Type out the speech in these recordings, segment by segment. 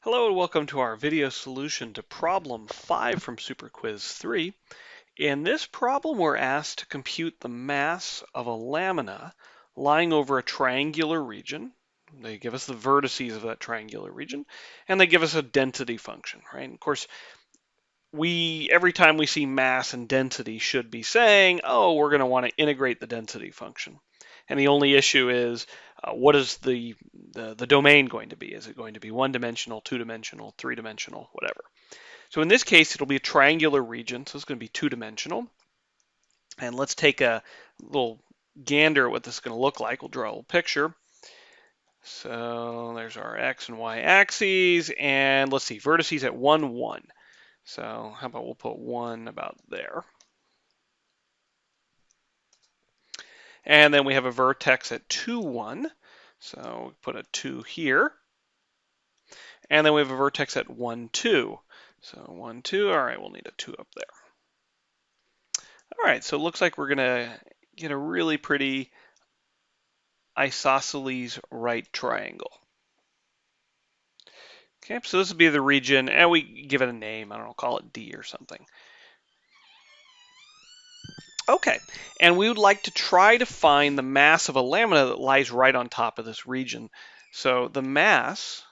Hello and welcome to our video solution to problem 5 from Superquiz 3. In this problem, we're asked to compute the mass of a lamina lying over a triangular region. They give us the vertices of that triangular region, and they give us a density function, right? And of course, every time we see mass and density should be saying, oh, we're going to want to integrate the density function. And the only issue is, what is the domain going to be? Is it going to be one-dimensional, two-dimensional, three-dimensional, whatever? So in this case, it'll be a triangular region, so it's going to be two-dimensional. And let's take a little gander at what this is going to look like. We'll draw a little picture. So there's our x and y axes, and let's see, vertices at 1, 1. So how about we'll put 1 about there. And then we have a vertex at 2, 1. So we put a 2 here. And then we have a vertex at 1, 2. So 1, 2. All right, we'll need a 2 up there. All right, so it looks like we're going to get a really pretty isosceles right triangle. Okay, so this would be the region, and we give it a name. I don't know, call it D or something. Okay, and we would like to try to find the mass of a lamina that lies right on top of this region. So the mass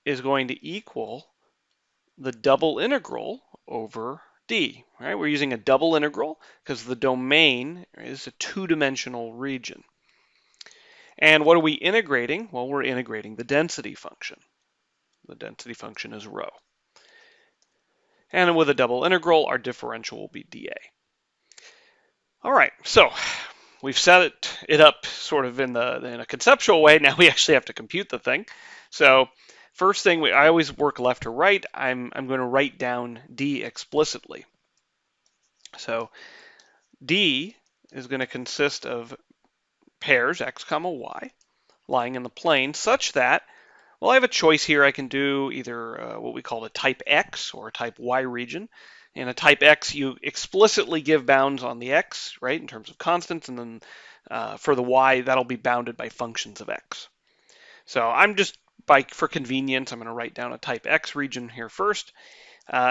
is going to equal the double integral over D, right? We're using a double integral because the domain is a two-dimensional region. And what are we integrating? Well, we're integrating the density function. The density function is rho. And with a double integral, our differential will be dA. All right, so we've set it up sort of in a conceptual way. Now we actually have to compute the thing. So first thing, I always work left to right. I'm going to write down D explicitly. So D is going to consist of pairs x comma y lying in the plane such that, well, I have a choice here. I can do either what we call a type X or a type Y region. In a type X, you explicitly give bounds on the X, right, in terms of constants, and then for the Y, that'll be bounded by functions of X. So I'm just, for convenience, I'm going to write down a type X region here first.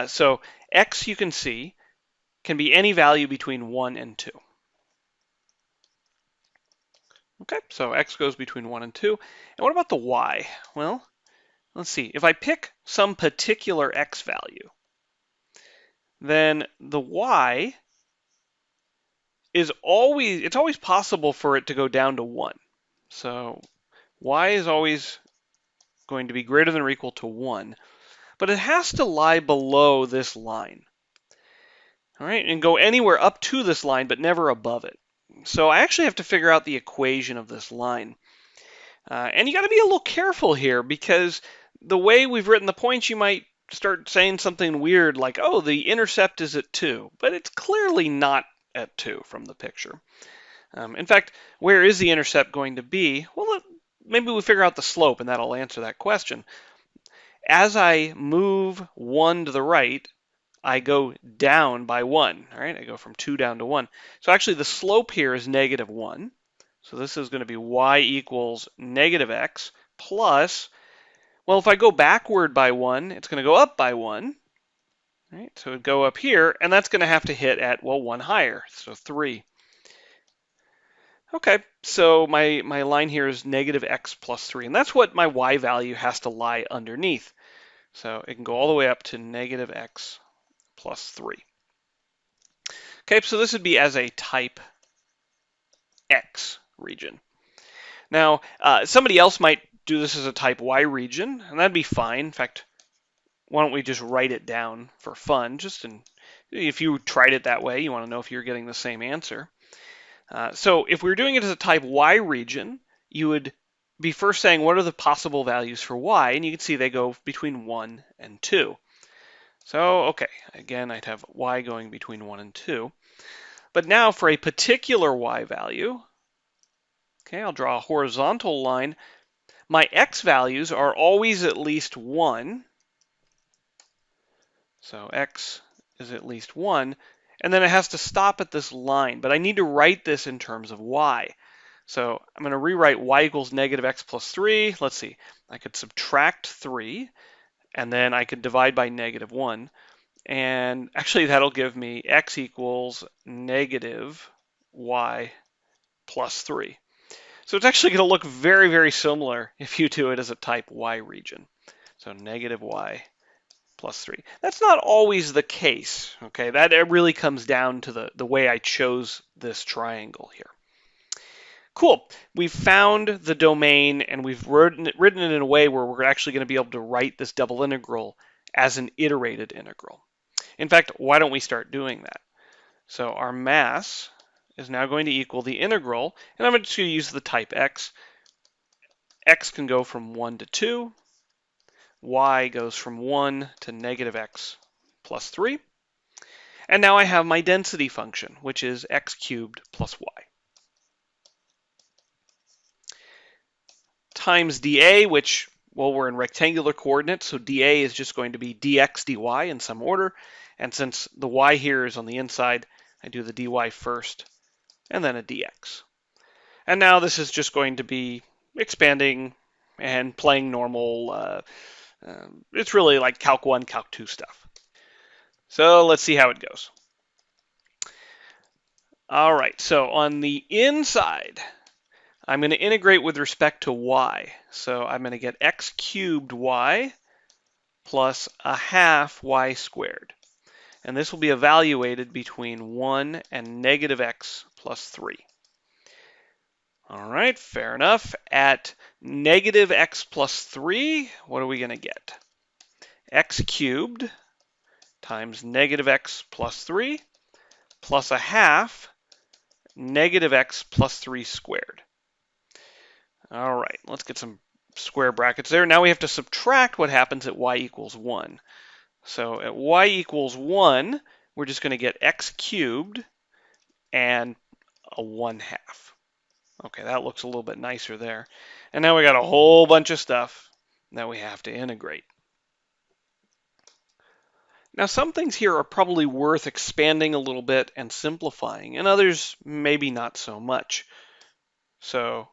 So X, you can see, can be any value between 1 and 2. Okay, so X goes between 1 and 2. And what about the Y? Well, let's see. If I pick some particular X value, then the Y is it's always possible for it to go down to 1. So Y is always going to be greater than or equal to 1, but it has to lie below this line. All right, and go anywhere up to this line, but never above it. So I actually have to figure out the equation of this line. And you got to be a little careful here because the way we've written the points, you might start saying something weird like, oh, the intercept is at 2, but it's clearly not at 2 from the picture. In fact, where is the intercept going to be? Well, maybe we figure out the slope and that'll answer that question. As I move 1 to the right, I go down by 1, all right? I go from 2 down to 1. So actually the slope here is negative 1. So this is going to be y equals negative x plus, well, if I go backward by 1, it's going to go up by 1. Right? So it would go up here, and that's going to have to hit at, well, 1 higher, so 3. Okay, so my line here is negative x plus 3, and that's what my y value has to lie underneath. So it can go all the way up to negative x plus 3. Okay, so this would be as a type X region. Now, somebody else might do this as a type Y region, and that'd be fine. In fact, why don't we just write it down for fun? If you tried it that way, you want to know if you're getting the same answer. So if we were doing it as a type Y region, you would be first saying, what are the possible values for Y? And you can see they go between 1 and 2. So, okay, again, I'd have Y going between 1 and 2. But now for a particular Y value, okay, I'll draw a horizontal line. My X values are always at least 1. So X is at least 1. And then it has to stop at this line. But I need to write this in terms of Y. So I'm going to rewrite y equals negative x plus 3. Let's see. I could subtract 3, and then I could divide by negative 1. And actually, that'll give me x equals negative y plus 3. So it's actually going to look very, very similar if you do it as a type y region. So negative y plus 3. That's not always the case, okay? That it really comes down to the way I chose this triangle here. Cool. We've found the domain, and we've written it in a way where we're actually going to be able to write this double integral as an iterated integral. In fact, why don't we start doing that? So our mass is now going to equal the integral, and I'm just going to use the type x. X can go from 1 to 2. Y goes from 1 to negative x plus 3. And now I have my density function, which is x cubed plus y. Times dA, which, well, we're in rectangular coordinates, so dA is just going to be dx dy in some order. And since the y here is on the inside, I do the dy first, and then a dx. And now this is just going to be expanding and playing normal. It's really like Calc 1, Calc 2 stuff. So let's see how it goes. All right, so on the inside, I'm going to integrate with respect to y. So I'm going to get x cubed y plus a half y squared. And this will be evaluated between 1 and negative x plus 3. All right, fair enough. At negative x plus 3, what are we going to get? X cubed times negative x plus 3 plus a half negative x plus 3 squared. All right, let's get some square brackets there. Now we have to subtract what happens at y equals 1. So at y equals 1, we're just going to get x cubed and a 1/2. Okay, that looks a little bit nicer there. And now we got a whole bunch of stuff that we have to integrate. Now some things here are probably worth expanding a little bit and simplifying, and others maybe not so much. So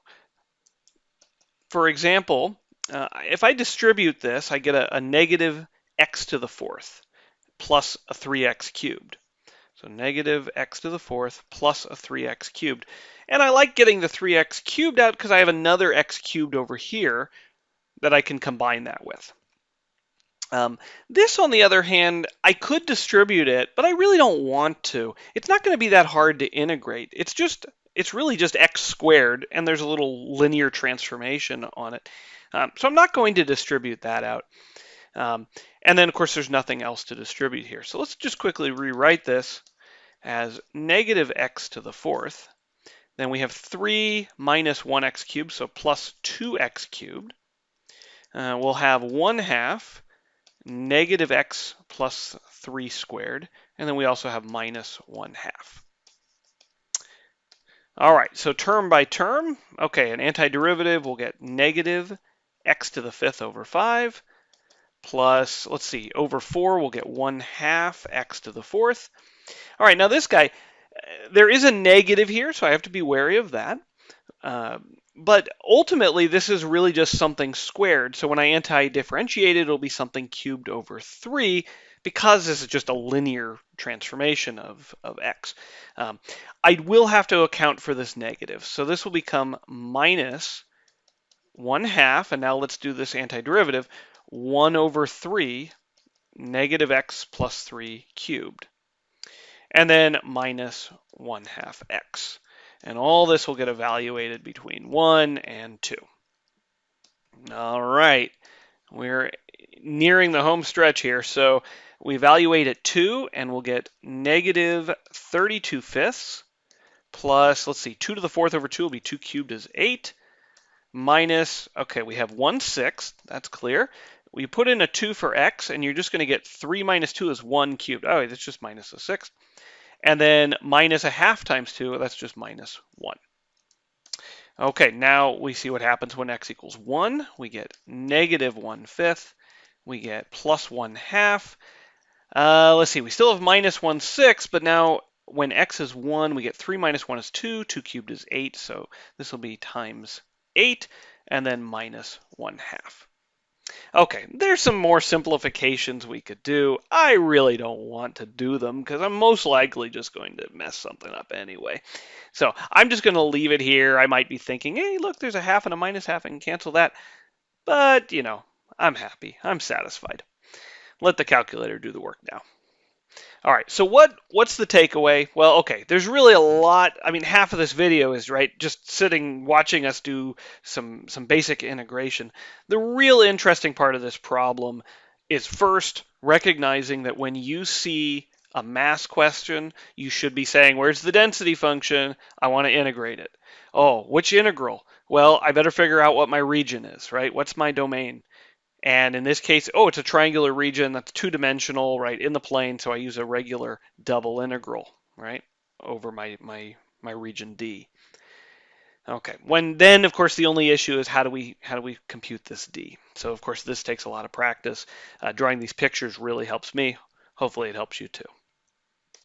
for example, if I distribute this, I get a negative x to the fourth plus a 3x cubed. So negative x to the fourth plus a 3x cubed. And I like getting the 3x cubed out because I have another x cubed over here that I can combine that with. This, on the other hand, I could distribute it, but I really don't want to. It's not going to be that hard to integrate. It's really just x squared, and there's a little linear transformation on it. So I'm not going to distribute that out. And then, of course, there's nothing else to distribute here. So let's just quickly rewrite this as negative x to the fourth. Then we have 3 minus 1x cubed, so plus 2x cubed. We'll have 1/2 negative x plus 3 squared. And then we also have minus 1/2. All right, so term by term. Okay, an antiderivative, we'll get negative x to the fifth over 5 plus, let's see, over 4, we'll get 1/2 x to the fourth. All right, now this guy, there is a negative here, so I have to be wary of that. But ultimately, this is really just something squared. So when I anti-differentiate it, it'll be something cubed over 3 because this is just a linear transformation of x. I will have to account for this negative. So this will become minus 1/2, and now let's do this antiderivative, 1 over 3 negative x plus 3 cubed. And then minus 1/2 x. And all this will get evaluated between 1 and 2. All right, we're nearing the home stretch here. So we evaluate at 2, and we'll get negative 32 fifths plus, let's see, 2 to the fourth over 2 will be 2 cubed is 8, minus, okay, we have 1/6, that's clear. We put in a 2 for x, and you're just going to get 3 minus 2 is 1 cubed. Oh, that's just minus a sixth. And then minus 1/2 times 2, that's just minus 1. Okay, now we see what happens when x equals 1. We get negative 1/5. We get plus 1/2. Let's see, we still have minus 1/6, but now when x is 1, we get 3 minus 1 is 2. 2 cubed is 8, so this will be times 8, and then minus 1/2. Okay, there's some more simplifications we could do. I really don't want to do them because I'm most likely just going to mess something up anyway. So I'm just going to leave it here. I might be thinking, hey, look, there's a half and a minus half. I can cancel that. But, I'm happy. I'm satisfied. Let the calculator do the work now. All right, so what's the takeaway? Well, okay, there's really a lot. I mean, half of this video is right just sitting watching us do some basic integration. The real interesting part of this problem is first recognizing that when you see a mass question, you should be saying, where's the density function? I want to integrate it. Oh, which integral? Well, I better figure out what my region is, right? What's my domain? And in this case, it's a triangular region that's two-dimensional, right, in the plane. So I use a regular double integral, right, over my region D. Okay. Then, of course, the only issue is how do we compute this D? So, of course, this takes a lot of practice. Drawing these pictures really helps me. Hopefully, it helps you too.